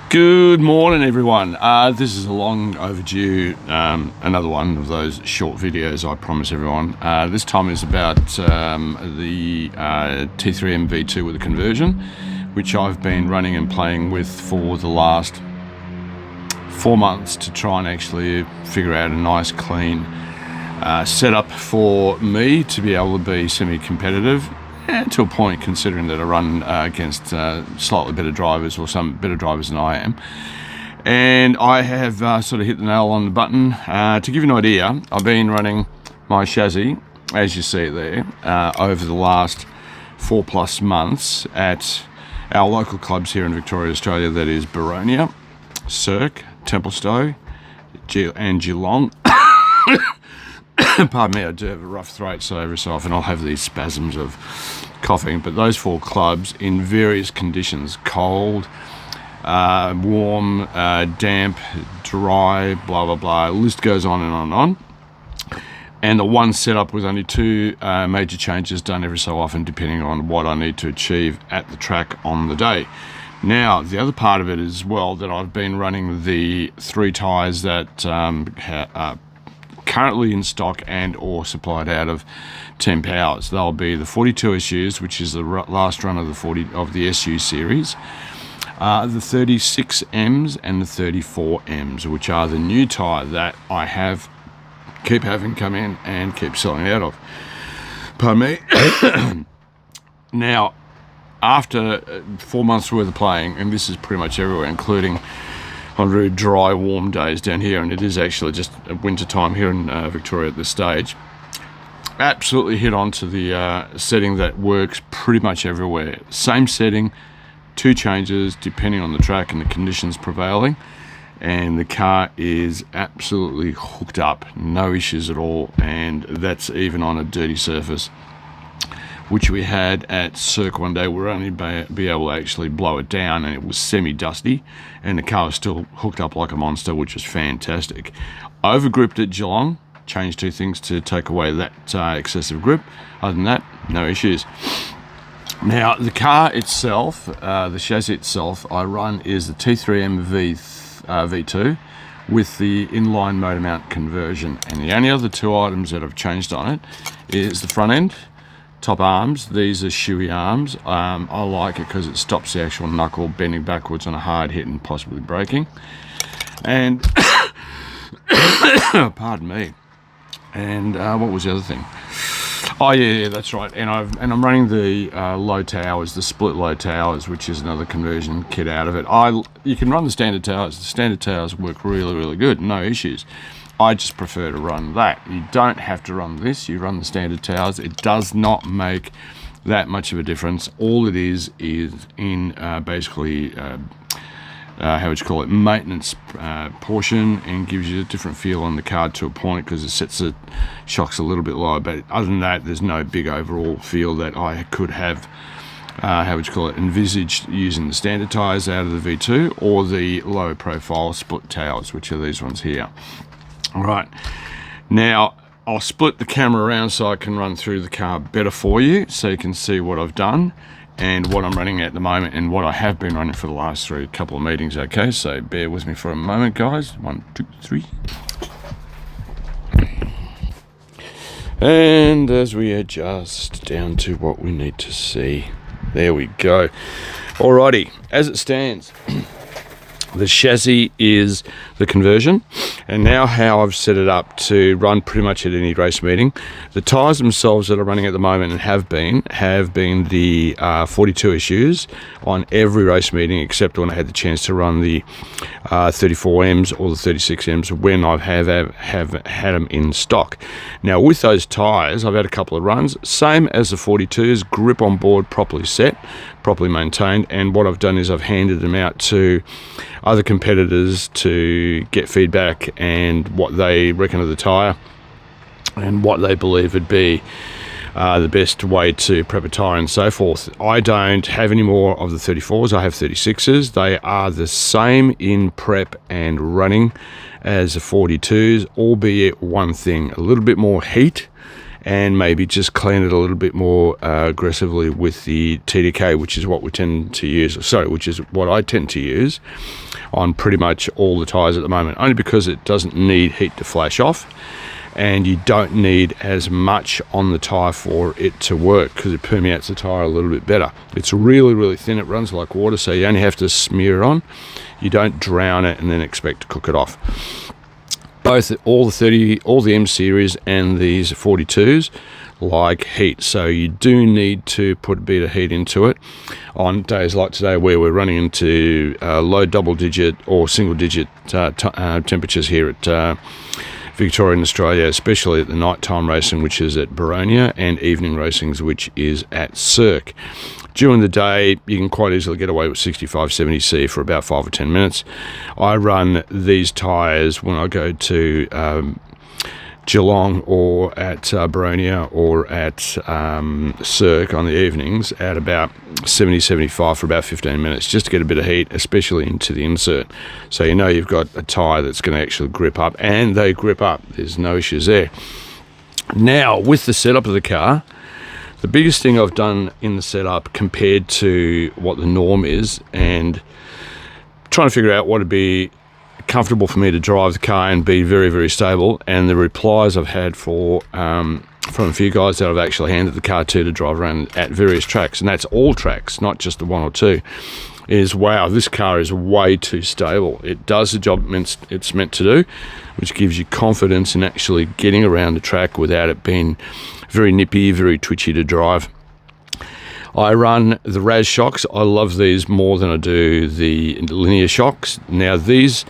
Good morning, everyone. This is a long overdue, another one of those short videos I promise everyone. This time is about the T3M V2 with a conversion, which I've been running and playing with for the last 4 months to try and actually figure out a nice, clean setup for me to be able to be semi-competitive. And to a point, considering that I run against slightly better drivers, or some better drivers than I am. And I have sort of hit the nail on the button. To give you an idea, I've been running my chassis, as you see it there, over the last 4+ months at our local clubs here in Victoria, Australia. That is BORONIA, SERCCC, Templestowe, and GEELONG. Pardon me, I do have a rough throat, so every so often I'll have these spasms of coughing. But those 4 clubs in various conditions: cold, warm, damp, dry, blah blah blah. List goes on and on and on. And the one setup with only 2 major changes done every so often, depending on what I need to achieve at the track on the day. Now, the other part of it as well, that I've been running the 3 tyres that are currently in stock and or supplied out of 10 Powers. They'll be the 42 SUs, which is the last run of the SU series, the 36 Ms and the 34 Ms, which are the new tyre that I keep having come in and keep selling out of. Pardon me. Now, after 4 months worth of playing, and this is pretty much everywhere, including on very dry, warm days down here, and it is actually just winter time here in Victoria at this stage, absolutely hit onto the setting that works pretty much everywhere. Same setting, 2 changes depending on the track and the conditions prevailing, and the car is absolutely hooked up, no issues at all. And that's even on a dirty surface, which we had at SERCCC one day. We were only be able to actually blow it down, and it was semi-dusty, and the car was still hooked up like a monster, which was fantastic. Overgripped at Geelong, changed 2 things to take away that excessive grip. Other than that, no issues. Now, the car itself, the chassis itself, I run is the T3M V2 with the inline motor mount conversion, and the only other 2 items that I've changed on it is the front end, top arms. These are shoey arms. I like it because it stops the actual knuckle bending backwards on a hard hit and possibly breaking. And pardon me. And what was the other thing? Oh yeah, that's right. And I'm running the low towers, the split low towers, which is another conversion kit out of it. You can run the standard towers. The standard towers work really, really good, no issues. I just prefer to run that. You don't have to run this. You run the standard towers. It does not make that much of a difference. All it is in basically how would you call it, maintenance portion, and gives you a different feel on the car to a point, because it sets the shocks a little bit lower. But other than that, there's no big overall feel that I could have how would you call it, envisaged using the standard tyres out of the V2 or the low profile split towers, which are these ones here. All right, now I'll split the camera around so I can run through the car better for you, so you can see what I've done and what I'm running at the moment, and what I have been running for the last couple of meetings. Okay, so bear with me for a moment, guys. 1, 2, 3. And as we adjust down to what we need to see, there we go. Alrighty, as it stands, the chassis is the conversion, and now how I've set it up to run pretty much at any race meeting. The tyres themselves that are running at the moment and have been the 42 issues on every race meeting, except when I had the chance to run the 34 Ms or the 36 Ms when I have had them in stock. Now with those tyres, I've had a couple of runs, same as the 42s, grip on board, properly set, properly maintained, and what I've done is I've handed them out to other competitors to get feedback and what they reckon of the tyre and what they believe would be the best way to prep a tyre and so forth. I don't have any more of the 34s, I have 36s. They are the same in prep and running as the 42s, albeit one thing, a little bit more heat and maybe just clean it a little bit more aggressively with the TDK, which is what we tend to use. Sorry, which is what I tend to use on pretty much all the tyres at the moment, only because it doesn't need heat to flash off, and you don't need as much on the tyre for it to work because it permeates the tyre a little bit better. It's really, really thin. It runs like water, so you only have to smear it on. You don't drown it and then expect to cook it off. All the M series and these 42s like heat, so you do need to put a bit of heat into it on days like today where we're running into low double-digit or single-digit temperatures here at Victoria and Australia, especially at the nighttime racing, which is at BORONIA, and evening racings, which is at SERCCC. During the day, you can quite easily get away with 65-70C for about 5 or 10 minutes. I run these tyres when I go to Geelong or at BORONIA or at SERCCC on the evenings at about 70-75 for about 15 minutes, just to get a bit of heat, especially into the insert. So you know you've got a tyre that's going to actually grip up, and they grip up. There's no issues there. Now, with the setup of the car, the biggest thing I've done in the setup compared to what the norm is, and trying to figure out what would be comfortable for me to drive the car and be very, very stable, and the replies I've had from a few guys that I've actually handed the car to drive around at various tracks, and that's all tracks, not just the one or two, is, wow, this car is way too stable. It does the job it's meant to do, which gives you confidence in actually getting around the track without it being very nippy, very twitchy to drive. I run the RAS shocks. I love these more than I do the linear shocks. Now these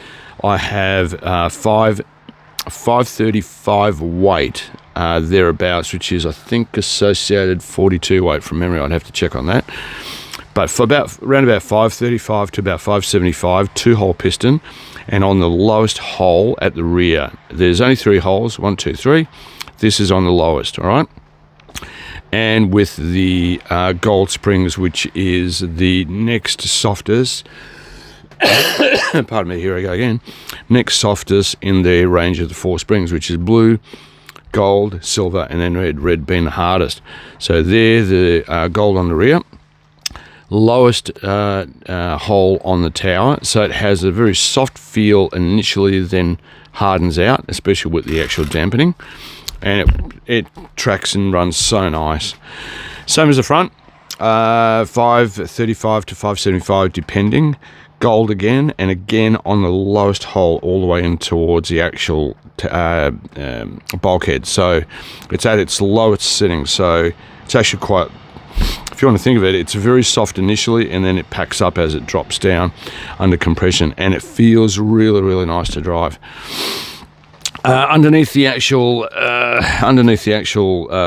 I have 535 weight thereabouts, which is I think associated 42 weight from memory. I'd have to check on that. But for around about 535 to about 575, 2-hole piston, and on the lowest hole at the rear. There's only 3 holes, 1, 2, 3. This is on the lowest, all right? And with the gold springs, which is the next softest, pardon me, here I go again, next softest in the range of the 4 springs, which is blue, gold, silver, and then red being the hardest. So there, the gold on the rear, lowest hole on the tower, so it has a very soft feel initially, then hardens out, especially with the actual dampening, and it tracks and runs so nice. Same as the front, 535 to 575 depending, gold again, and again on the lowest hole all the way in towards the actual bulkhead, so it's at its lowest setting. So it's actually quite, if you want to think of it, it's very soft initially, and then it packs up as it drops down under compression, and it feels really, really nice to drive. Underneath the actual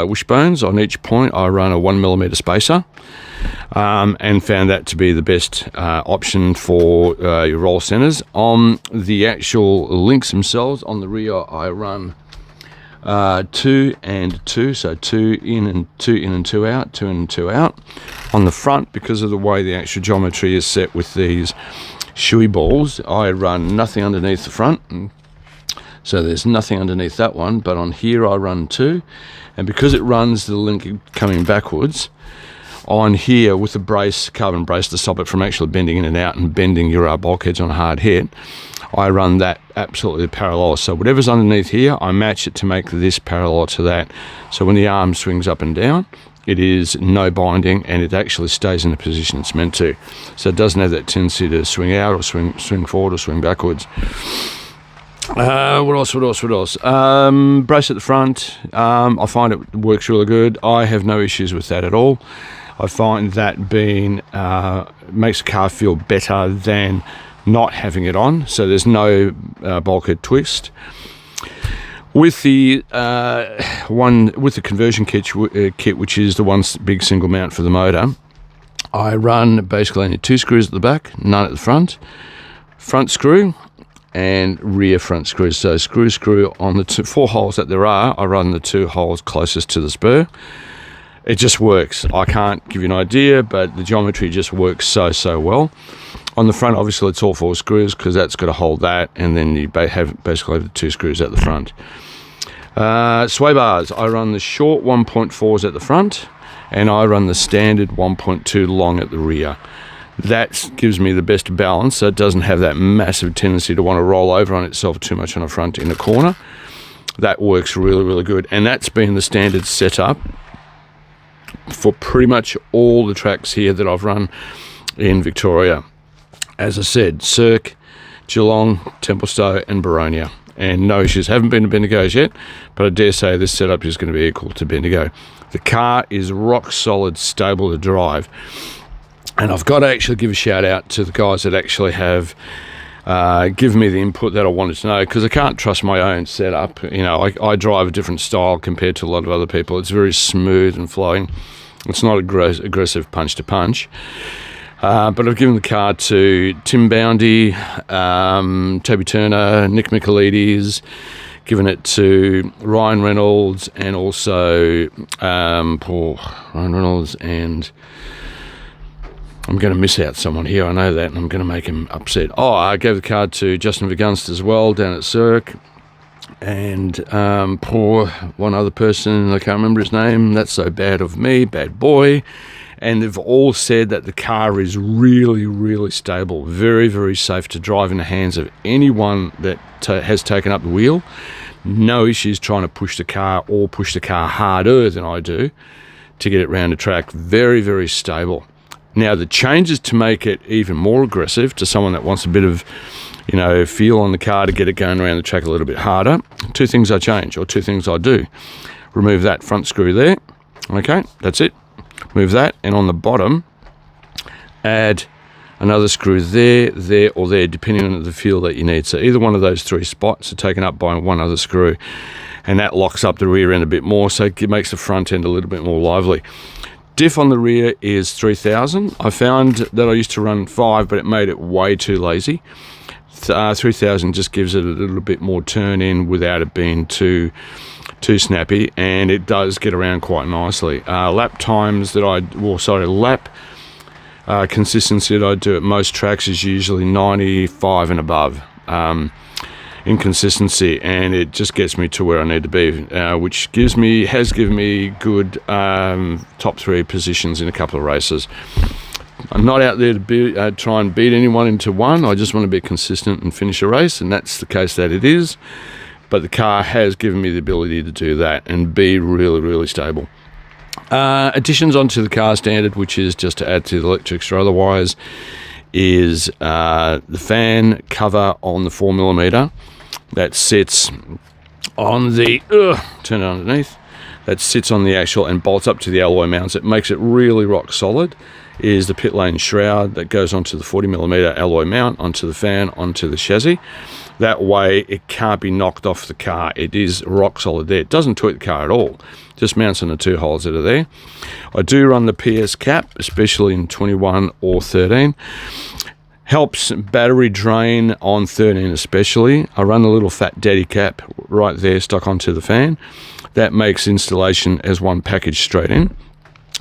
wishbones on each point, I run a 1mm spacer, and found that to be the best option for your roll centers. On the actual links themselves, on the rear, I run 2 and 2, so 2 in and 2 in and 2 out, 2 in and 2 out. On the front, because of the way the actual geometry is set with these shoey balls, I run nothing underneath the front, so there's nothing underneath that one, but on here I run 2, and because it runs the link coming backwards, on here with the brace, carbon brace, to stop it from actually bending in and out and bending your bulkheads on a hard hit, I run that absolutely parallel. So whatever's underneath here, I match it to make this parallel to that. So when the arm swings up and down, it is no binding, and it actually stays in the position it's meant to. So it doesn't have that tendency to swing out or swing forward or swing backwards. What else? Brace at the front. I find it works really good. I have no issues with that at all. I find that being makes the car feel better than not having it on. So there's no bulkhead twist. With the conversion kit, which is the one big single mount for the motor, I run basically only 2 screws at the back, none at the front screw, and rear front screws. So screw on the 4 holes that there are, I run the 2 holes closest to the spur. It just works. I can't give you an idea, but the geometry just works so well. On the front, obviously, it's all 4 screws because that's got to hold that, and then you basically have the 2 screws at the front. Sway bars, I run the short 1.4s at the front, and I run the standard 1.2 long at the rear. That gives me the best balance, so it doesn't have that massive tendency to want to roll over on itself too much on the front in the corner. That works really, really good, and that's been the standard setup for pretty much all the tracks here that I've run in Victoria. As I said, SERCCC, Geelong, Templestowe and Boronia. And no issues. Haven't been to Bendigo's yet, but I dare say this setup is going to be equal to Bendigo. The car is rock solid, stable to drive. And I've got to actually give a shout out to the guys that actually have given me the input that I wanted to know, because I can't trust my own setup. You know, I drive a different style compared to a lot of other people. It's very smooth and flowing. It's not aggressive punch to punch. But I've given the car to Tim Boundy, Toby Turner, Nic Michaelides, given it to Ryan Reynolds, and also poor Ryan Reynolds, and I'm going to miss out someone here, I know that, and I'm going to make him upset. Oh, I gave the card to Justin Vergunst as well, down at SERCCC, and poor one other person, I can't remember his name, that's so bad of me, bad boy. And they've all said that the car is really, really stable, very, very safe to drive in the hands of anyone that has taken up the wheel. No issues trying to push the car or push the car harder than I do to get it round the track. Very, very stable. Now, the changes to make it even more aggressive to someone that wants a bit of, you know, feel on the car to get it going around the track a little bit harder. Two things I change, or two things I do. Remove that front screw there. Okay, that's it. Move that, and on the bottom, add another screw there, there, or there, depending on the feel that you need. So either one of those three spots are taken up by one other screw, and that locks up the rear end a bit more, so it makes the front end a little bit more lively. Diff on the rear is 3000. I found that I used to run 5, but it made it way too lazy. 3000 just gives it a little bit more turn in without it being too snappy, and it does get around quite nicely. Lap consistency that I do at most tracks is usually 95 and above in consistency, and it just gets me to where I need to be, which has given me good top 3 positions in a couple of races. I'm not out there to try and beat anyone into one. I just want to be consistent and finish a race, and that's the case that it is. But the car has given me the ability to do that and be really, really stable. Additions onto the car standard, which is just to add to the electrics or otherwise, is the fan cover on the 4mm that sits on the turn it underneath. That sits on the actual and bolts up to the alloy mounts. It makes it really rock solid. Is the pit lane shroud that goes onto the 40mm alloy mount, onto the fan, onto the chassis. That way it can't be knocked off the car. It is rock solid there. It doesn't tweak the car at all. Just mounts on the 2 holes that are there. I do run the PS cap, especially in 21 or 13. Helps battery drain on 13 especially. I run the little fat daddy cap right there stuck onto the fan. That makes installation as one package straight in.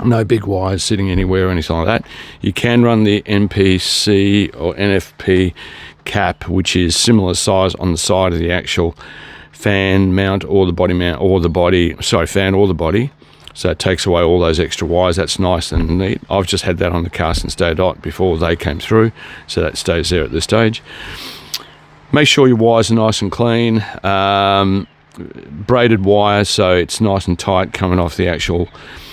No big wires sitting anywhere or anything like that. You can run the NPC or NFP cap, which is similar size on the side of the actual fan mount or the body mount, or the body, fan or the body. So it takes away all those extra wires. That's nice and neat. I've just had that on the car since day dot before they came through, so that stays there at this stage. Make sure your wires are nice and clean. Braided wire, so it's nice and tight coming off the actual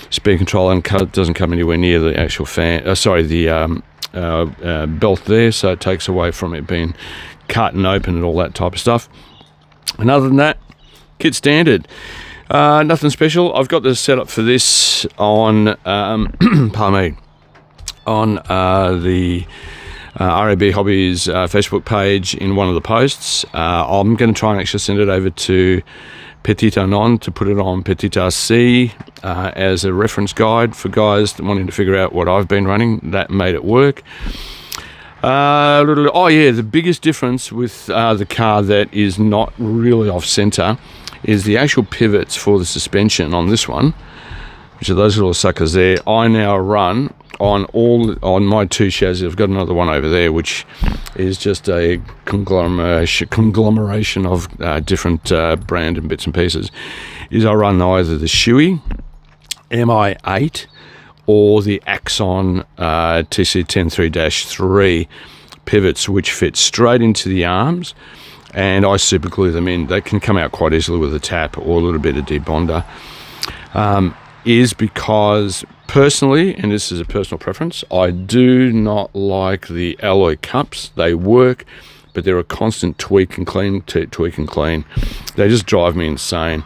speed control, and it doesn't come anywhere near the actual fan. Belt there, so it takes away from it being cut and open and all that type of stuff. And other than that, kit standard. Nothing special. I've got the setup for this on pardon me, on the R.A.B. Hobbies Facebook page in one of the posts. I'm going to try and actually send it over to Petita Non to put it on Petita C as a reference guide for guys wanting to figure out what I've been running. That made it work. The biggest difference with the car that is not really off center is the actual pivots for the suspension on this one, which are those little suckers there. I now run on my 2 chassis. I've got another one over there which is just a conglomeration of different brand and bits and pieces, is I run either the Shoei MI8 or the Axon TC103-3 pivots, which fit straight into the arms, and I super glue them in. They can come out quite easily with a tap or a little bit of debonder. Is because personally, and this is a personal preference, I do not like the alloy cups. They work, but they're a constant tweak and clean, tweak and clean. They just drive me insane.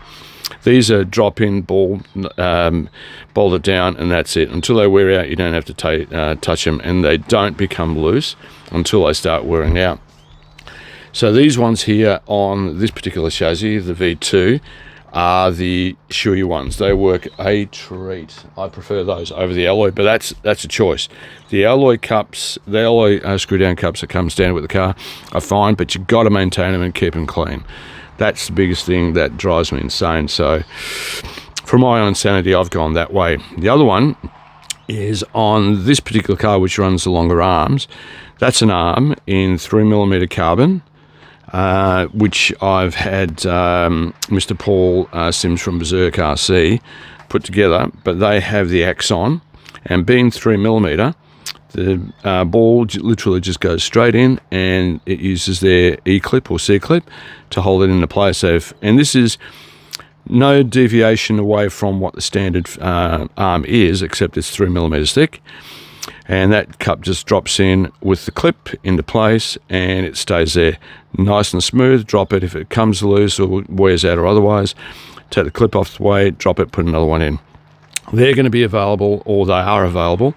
These are drop in, bolt it down, and that's it. Until they wear out, you don't have to touch them, and they don't become loose until they start wearing out. So these ones here on this particular chassis, the V2, are the Shoei ones. They work a treat. I prefer those over the alloy, but that's a choice. The alloy cups, the alloy screw down cups that come standard with the car are fine, but you've got to maintain them and keep them clean. That's the biggest thing that drives me insane. So for my own sanity, I've gone that way. The other one is on this particular car, which runs the longer arms. That's an arm in 3mm carbon, which I've had Mr. Paul Sims from SERCCC put together, but they have the Axon, and being 3mm, the ball literally just goes straight in, and it uses their E-clip or C-clip to hold it into place. And this is no deviation away from what the standard arm is, except it's 3mm thick. And that cup just drops in with the clip into place, and it stays there nice and smooth. Drop it if it comes loose or wears out or otherwise. Take the clip off the way, drop it, put another one in. They're going to be available, or they are available,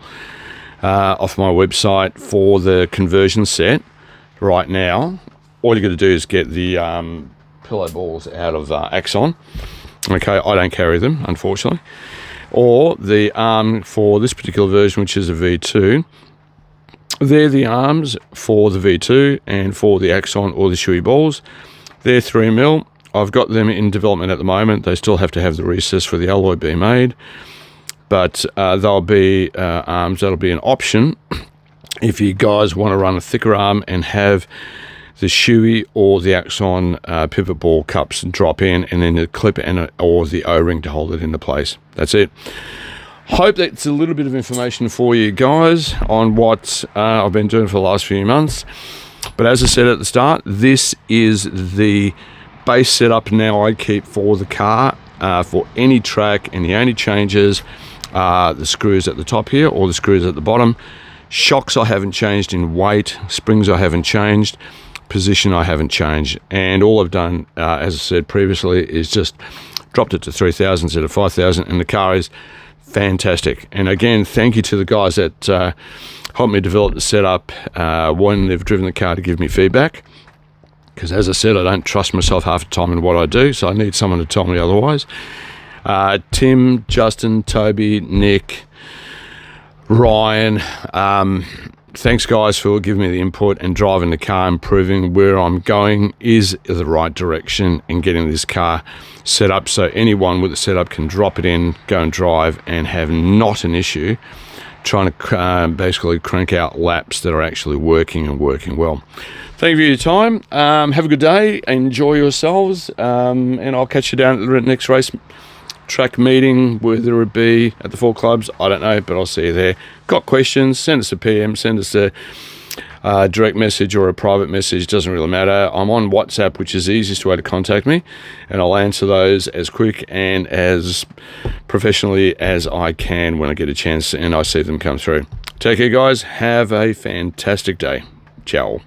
off my website for the conversion set right now. All you got to do is get the pillow balls out of Axon. Okay, I don't carry them, unfortunately. Or the arm for this particular version, which is a V2. They're the arms for the V2 and for the Axon or the Shoei balls. They're 3mm. I've got them in development at the moment. They still have to have the recess for the alloy being made. But they'll be arms that'll be an option if you guys want to run a thicker arm and have the Shoei or the Axon pivot ball cups drop in, and then the clip and or the O-ring to hold it into place. That's it. Hope that's a little bit of information for you guys on what I've been doing for the last few months. But as I said at the start, this is the base setup now I keep for the car for any track, and the only changes are the screws at the top here or the screws at the bottom. Shocks I haven't changed in weight. Springs I haven't changed. Position I haven't changed, and all I've done, as I said previously, is just dropped it to 3,000 instead of 5,000, and the car is fantastic. And again, thank you to the guys that helped me develop the setup when they've driven the car to give me feedback, because as I said, I don't trust myself half the time in what I do, so I need someone to tell me otherwise. Tim, Justin, Toby, Nick, Ryan, thanks guys for giving me the input and driving the car and proving where I'm going is the right direction and getting this car set up so anyone with the setup can drop it in, go and drive, and have not an issue trying to basically crank out laps that are actually working and working well. Thank you for your time. Have a good day. Enjoy yourselves, and I'll catch you down at the next race track meeting, whether it be at the 4 clubs, I don't know, but I'll see you there. Got questions, send us a PM, send us a direct message or a private message, doesn't really matter. I'm on WhatsApp, which is the easiest way to contact me, and I'll answer those as quick and as professionally as I can when I get a chance and I see them come through. Take care guys, have a fantastic day. Ciao.